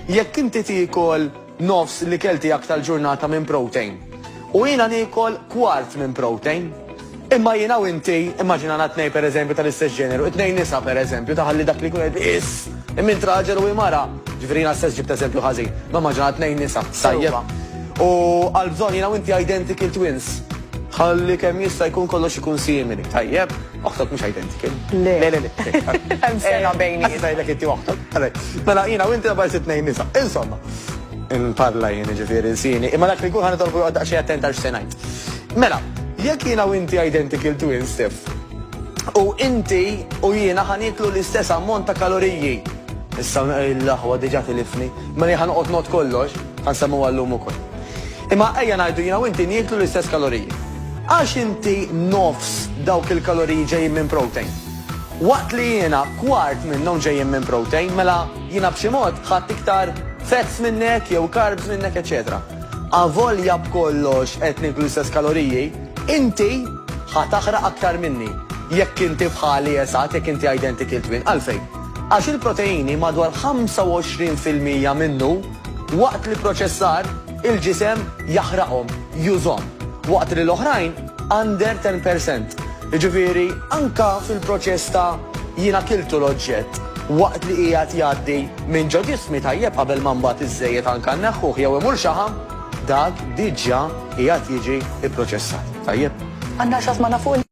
Jekk inti tiekol nofs li kelti jak tal-ġurnata minn protein u jiena niekol kwart minn protein, imma jiena u inti, immaġina natnej per eżempju tal-istess ġeneru, it-tnejn nisa per eżempju, taħalli dak li kunet is, immin traġel u imara, ġifiri jiena stess ġibt eżempju ħażin, ma maġina tnejn nisa, tajjeb. U għal-bżon jiena u inti identical twins, ħalli kemm jista' jkun kollox ikun simili, tajjeb, oħtok mhux identical. Le. Hemm sena bejniet. Tajlek inti oħtok. Mela jiena u inti nabajs it-tnejn nisa, insomma. Nparla jien ġifieri sini, imma dak li jkun ħanitolbu daqsxejn attent għal x'se ngħid. Mela, jekk jiena u inti identical twins Stef, u inti u jiena ħaniklu l-istess ammont ta' kaloriji. Issa l-laħwa diġà tilifni, ma li ħanqod not kollox, ħansemmu għallum ukoll. Imma ejja ngħidu jiena u inti nieklu l-istess kaloriji. Għax inti nofs dawk il-kaloriji ġejjin minn protein. Waqt li jiena kwart minnhom ġejjin minn protein, mela jiena b'xi mod ħadd iktar fats minnek jew carbs minnek, eċetera. Avolja b'kollox qed niklu l-istess kaloriji, inti ħataħraq aktar minni. Jekk inti bħali eżatt, jekk inti identical twin, għalfejn. Għax il-proteini madwar 25% minnu waqt li proċessar il-ġisem jaħraqhom, jużhom. Waqt li l-oħrajn under 10%. Jiġifieri anka fil-proċess ta' jiena kiltu l-oġġett waqt li qiegħed jgħaddi minn ġo ġismi tajjeb qabel ma mbagħad iżejjed anke nneħħuh jew imur xaħam, dak diġà qiegħed jiġi pproċessat. Tajjeb. Għandna x'għasma nafu